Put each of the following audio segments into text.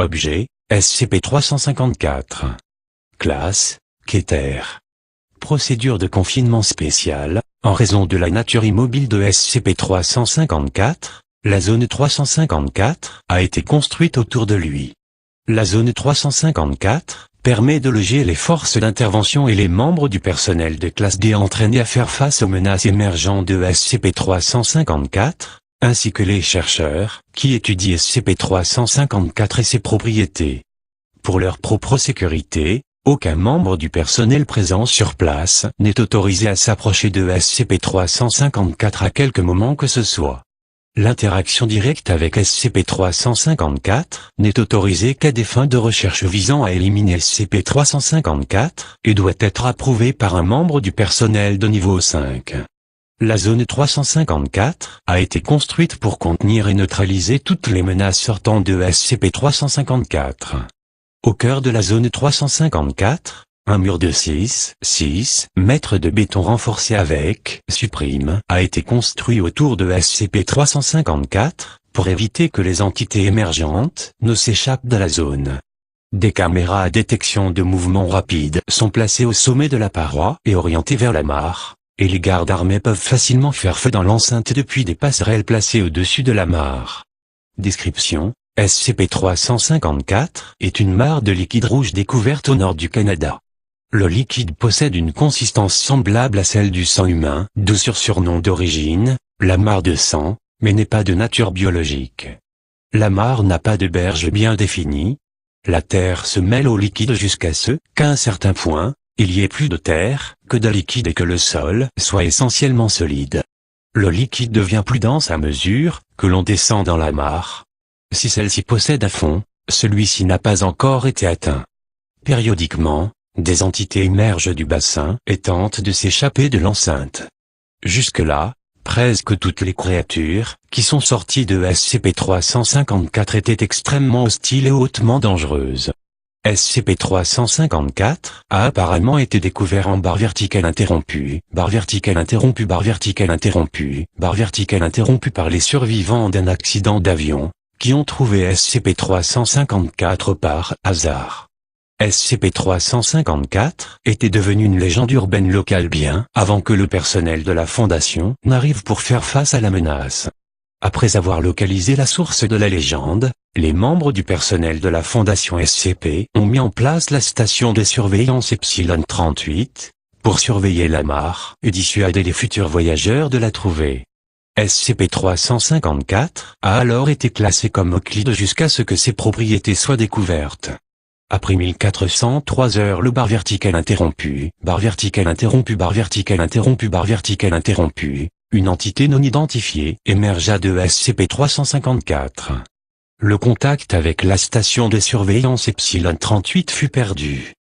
Objet, SCP-354. Classe, Keter. Procédure de confinement spéciale, en raison de la nature immobile de SCP-354, la zone 354 a été construite autour de lui. La zone 354 permet de loger les forces d'intervention et les membres du personnel de classe D entraînés à faire face aux menaces émergentes de SCP-354, ainsi que les chercheurs qui étudient SCP-354 et ses propriétés. Pour leur propre sécurité, aucun membre du personnel présent sur place n'est autorisé à s'approcher de SCP-354 à quelque moment que ce soit. L'interaction directe avec SCP-354 n'est autorisée qu'à des fins de recherche visant à éliminer SCP-354 et doit être approuvée par un membre du personnel de niveau 5. La zone 354 a été construite pour contenir et neutraliser toutes les menaces sortant de SCP-354. Au cœur de la zone 354, un mur de 6 mètres de béton renforcé avec supprime a été construit autour de SCP-354 pour éviter que les entités émergentes ne s'échappent de la zone. Des caméras à détection de mouvements rapides sont placées au sommet de la paroi et orientées vers la mare, et les gardes armés peuvent facilement faire feu dans l'enceinte depuis des passerelles placées au-dessus de la mare. Description: SCP-354 est une mare de liquide rouge découverte au nord du Canada. Le liquide possède une consistance semblable à celle du sang humain, d'où sur surnom d'origine, la mare de sang, mais n'est pas de nature biologique. La mare n'a pas de berge bien définie. La terre se mêle au liquide jusqu'à ce qu'à un certain point, il y ait plus de terre que de liquide et que le sol soit essentiellement solide. Le liquide devient plus dense à mesure que l'on descend dans la mare. Si celle-ci possède un fond, celui-ci n'a pas encore été atteint. Périodiquement, des entités émergent du bassin et tentent de s'échapper de l'enceinte. Jusque-là, presque toutes les créatures qui sont sorties de SCP-354 étaient extrêmement hostiles et hautement dangereuses. SCP-354 a apparemment été découvert en barre verticale interrompue, barre verticale interrompue, barre verticale interrompue, barre verticale interrompue par les survivants d'un accident d'avion, qui ont trouvé SCP-354 par hasard. SCP-354 était devenu une légende urbaine locale bien avant que le personnel de la Fondation n'arrive pour faire face à la menace. Après avoir localisé la source de la légende, les membres du personnel de la Fondation SCP ont mis en place la station de surveillance Epsilon 38, pour surveiller la mare et dissuader les futurs voyageurs de la trouver. SCP-354 a alors été classé comme Euclide jusqu'à ce que ses propriétés soient découvertes. Après 1403 heures, le barre verticale interrompu, barre verticale interrompu, barre verticale interrompu, barre verticale interrompu, une entité non identifiée émergea de SCP-354. Le contact avec la station de surveillance Epsilon 38 fut perdu.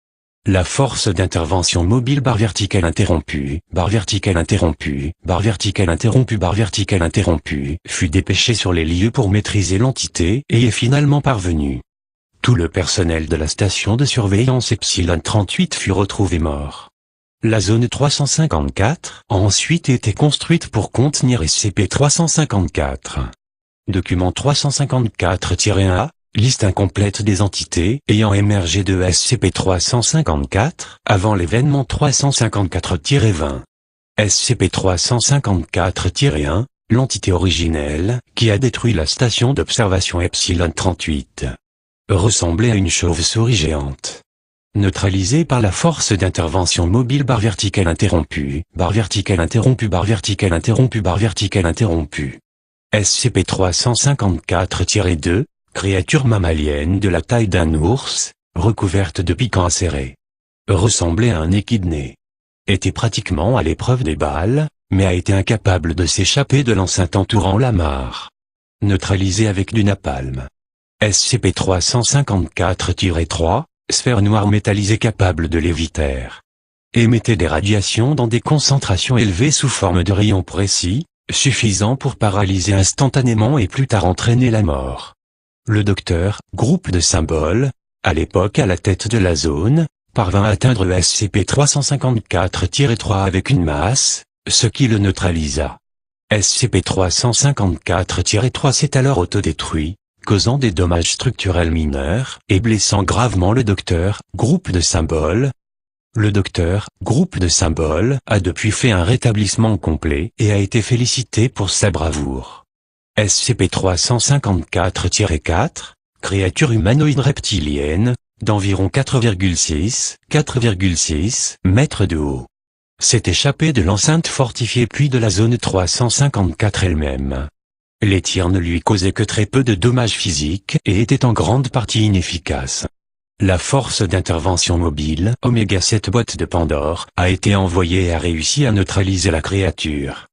La force d'intervention mobile barre verticale interrompue, barre verticale interrompue, barre verticale interrompue, barre verticale interrompue, fut dépêchée sur les lieux pour maîtriser l'entité et est finalement parvenue. Tout le personnel de la station de surveillance Epsilon 38 fut retrouvé mort. La zone 354 a ensuite été construite pour contenir SCP-354. Document 354-1A, liste incomplète des entités ayant émergé de SCP-354 avant l'événement 354-20. SCP-354-1, l'entité originelle qui a détruit la station d'observation Epsilon 38. Ressemblait à une chauve-souris géante. Neutralisé par la force d'intervention mobile barre verticale interrompue, barre verticale interrompue, barre verticale interrompue, barre verticale interrompue. SCP-354-2, créature mammalienne de la taille d'un ours, recouverte de piquants acérés. Ressemblait à un échidné. Était pratiquement à l'épreuve des balles, mais a été incapable de s'échapper de l'enceinte entourant la mare. Neutralisé avec du napalm. SCP-354-3, sphère noire métallisée capable de léviter. Émettait des radiations dans des concentrations élevées sous forme de rayons précis, suffisants pour paralyser instantanément et plus tard entraîner la mort. Le docteur, groupe de symboles, à l'époque à la tête de la zone, parvint à atteindre SCP-354-3 avec une masse, ce qui le neutralisa. SCP-354-3 s'est alors autodétruit, causant des dommages structurels mineurs et blessant gravement le docteur, groupe de symboles. Le docteur, groupe de symboles, a depuis fait un rétablissement complet et a été félicité pour sa bravoure. SCP-354-4, créature humanoïde reptilienne, d'environ 4,6 mètres de haut, s'est échappé de l'enceinte fortifiée puis de la zone 354 elle-même. Les tirs ne lui causaient que très peu de dommages physiques et étaient en grande partie inefficaces. La force d'intervention mobile, Oméga 7 boîte de Pandore, a été envoyée et a réussi à neutraliser la créature.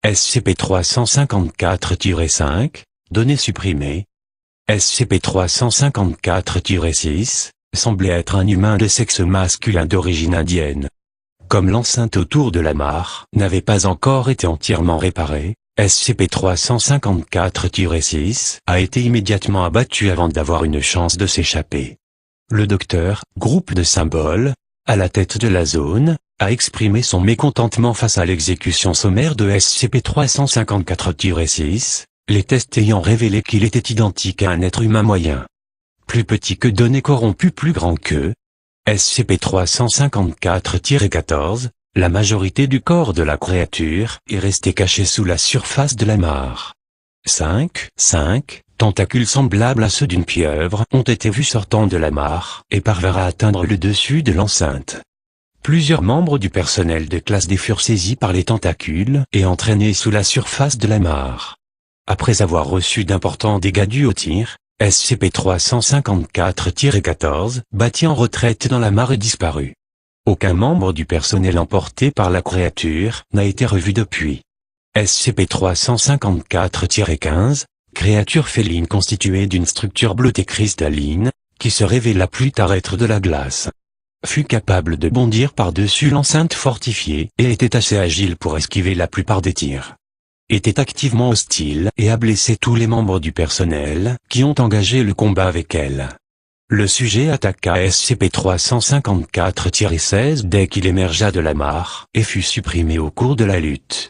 SCP-354-5, données supprimées. SCP-354-6, semblait être un humain de sexe masculin d'origine indienne. Comme l'enceinte autour de la mare n'avait pas encore été entièrement réparée, SCP-354-6 a été immédiatement abattu avant d'avoir une chance de s'échapper. Le docteur, groupe de symboles, à la tête de la zone, a exprimé son mécontentement face à l'exécution sommaire de SCP-354-6, les tests ayant révélé qu'il était identique à un être humain moyen. Plus petit que données corrompues, plus grand que SCP-354-14, la majorité du corps de la créature est resté caché sous la surface de la mare. 5 tentacules semblables à ceux d'une pieuvre ont été vus sortant de la mare et parvinrent à atteindre le dessus de l'enceinte. Plusieurs membres du personnel de classe D furent saisis par les tentacules et entraînés sous la surface de la mare. Après avoir reçu d'importants dégâts dus au tir, SCP-354-14 battit en retraite dans la mare et disparut. Aucun membre du personnel emporté par la créature n'a été revu depuis. SCP-354-15, créature féline constituée d'une structure bleutée cristalline, qui se révéla plus tard être de la glace, fut capable de bondir par-dessus l'enceinte fortifiée et était assez agile pour esquiver la plupart des tirs. Était activement hostile et a blessé tous les membres du personnel qui ont engagé le combat avec elle. Le sujet attaqua SCP-354-16 dès qu'il émergea de la mare et fut supprimé au cours de la lutte.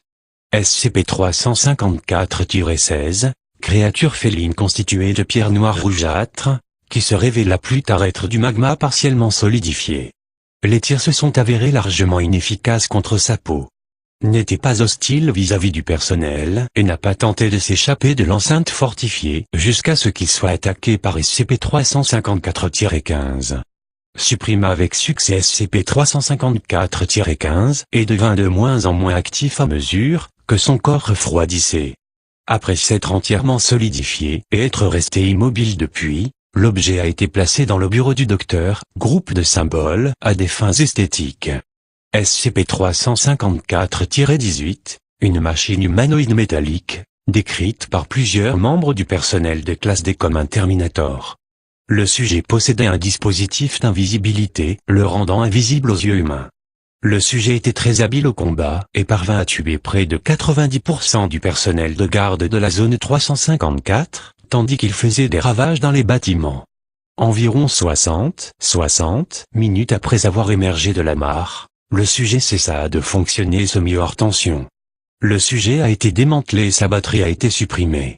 SCP-354-16, créature féline constituée de pierres noires rougeâtres, qui se révéla plus tard être du magma partiellement solidifié. Les tirs se sont avérés largement inefficaces contre sa peau. N'était pas hostile vis-à-vis du personnel et n'a pas tenté de s'échapper de l'enceinte fortifiée jusqu'à ce qu'il soit attaqué par SCP-354-15. Supprima avec succès SCP-354-15 et devint de moins en moins actif à mesure que son corps refroidissait. Après s'être entièrement solidifié et être resté immobile depuis, l'objet a été placé dans le bureau du docteur, groupe de symboles, à des fins esthétiques. SCP-354-18, une machine humanoïde métallique, décrite par plusieurs membres du personnel de classe D comme un Terminator. Le sujet possédait un dispositif d'invisibilité, le rendant invisible aux yeux humains. Le sujet était très habile au combat et parvint à tuer près de 90% du personnel de garde de la zone 354, tandis qu'il faisait des ravages dans les bâtiments. Environ 60 minutes après avoir émergé de la mare, le sujet cessa de fonctionner et se mit hors tension. Le sujet a été démantelé et sa batterie a été supprimée.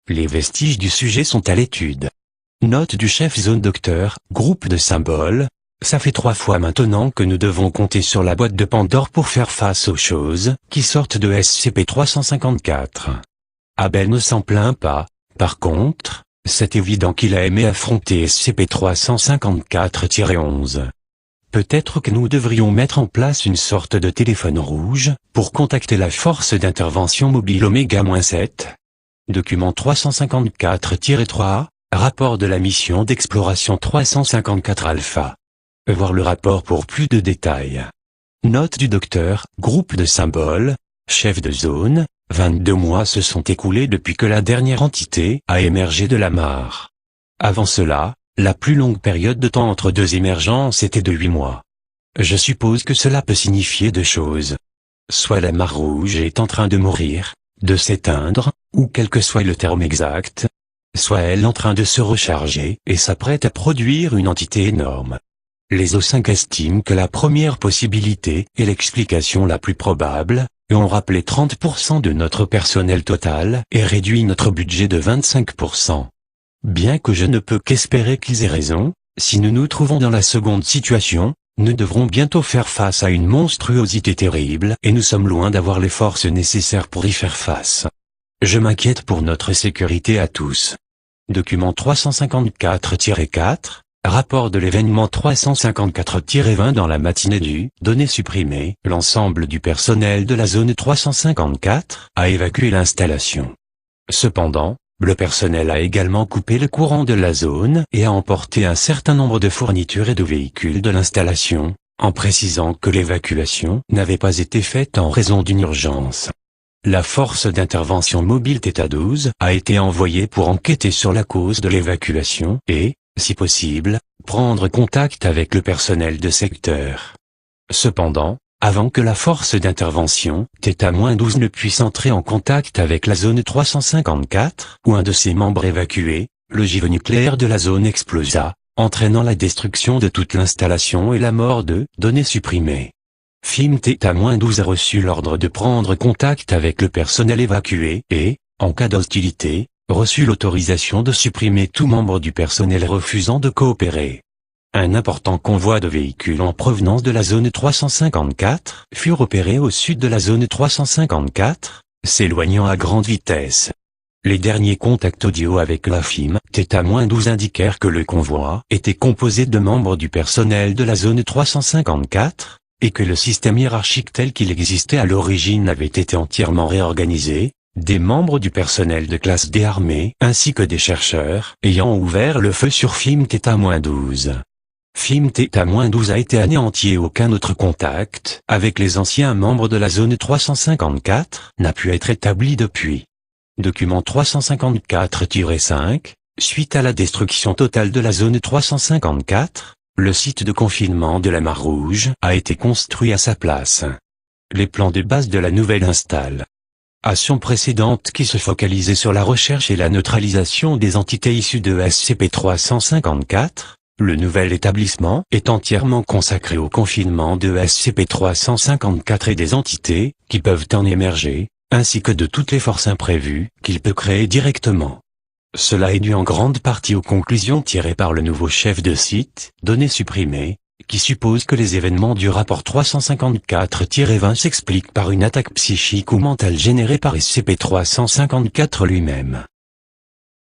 Les vestiges du sujet sont à l'étude. Note du chef zone docteur, groupe de symboles, ça fait 3 fois maintenant que nous devons compter sur la boîte de Pandore pour faire face aux choses qui sortent de SCP-354. Abel ne s'en plaint pas, par contre, c'est évident qu'il a aimé affronter SCP-354-11. Peut-être que nous devrions mettre en place une sorte de téléphone rouge, pour contacter la force d'intervention mobile Oméga-7. Document 354-3, rapport de la mission d'exploration 354 Alpha. Voir le rapport pour plus de détails. Note du docteur, groupe de symboles, chef de zone, 22 mois se sont écoulés depuis que la dernière entité a émergé de la mare. Avant cela, la plus longue période de temps entre deux émergences était de 8 mois. Je suppose que cela peut signifier 2 choses. Soit la mare rouge est en train de mourir, de s'éteindre, ou quel que soit le terme exact, soit elle en train de se recharger et s'apprête à produire une entité énorme. Les O5 estiment que la première possibilité est l'explication la plus probable, et ont rappelé 30% de notre personnel total et réduit notre budget de 25%. Bien que je ne peux qu'espérer qu'ils aient raison, si nous nous trouvons dans la seconde situation, nous devrons bientôt faire face à une monstruosité terrible et nous sommes loin d'avoir les forces nécessaires pour y faire face. Je m'inquiète pour notre sécurité à tous. Document 354-4, rapport de l'événement 354-20 dans la matinée du « Données supprimées », l'ensemble du personnel de la zone 354 a évacué l'installation. Cependant, le personnel a également coupé le courant de la zone et a emporté un certain nombre de fournitures et de véhicules de l'installation, en précisant que l'évacuation n'avait pas été faite en raison d'une urgence. La force d'intervention mobile Theta 12 a été envoyée pour enquêter sur la cause de l'évacuation et, si possible, prendre contact avec le personnel de secteur. Cependant, avant que la force d'intervention, Theta-12 ne puisse entrer en contact avec la zone 354, ou un de ses membres évacués, l'ogive nucléaire de la zone explosa, entraînant la destruction de toute l'installation et la mort de « données supprimées ». FIM Theta-12 a reçu l'ordre de prendre contact avec le personnel évacué et, en cas d'hostilité, reçu l'autorisation de supprimer tout membre du personnel refusant de coopérer. Un important convoi de véhicules en provenance de la zone 354 fut repéré au sud de la zone 354, s'éloignant à grande vitesse. Les derniers contacts audio avec la FIM Theta-12 indiquèrent que le convoi était composé de membres du personnel de la zone 354, et que le système hiérarchique tel qu'il existait à l'origine avait été entièrement réorganisé, des membres du personnel de classe D armée ainsi que des chercheurs ayant ouvert le feu sur FIM Theta-12. FIM Theta-12 a été anéanti et aucun autre contact avec les anciens membres de la zone 354 n'a pu être établi depuis. Document 354-5, suite à la destruction totale de la zone 354, le site de confinement de la Mare Rouge a été construit à sa place. Les plans de base de la nouvelle installation précédente qui se focalisait sur la recherche et la neutralisation des entités issues de SCP-354, le nouvel établissement est entièrement consacré au confinement de SCP-354 et des entités qui peuvent en émerger, ainsi que de toutes les forces imprévues qu'il peut créer directement. Cela est dû en grande partie aux conclusions tirées par le nouveau chef de site, données supprimées, qui suppose que les événements du rapport 354-20 s'expliquent par une attaque psychique ou mentale générée par SCP-354 lui-même.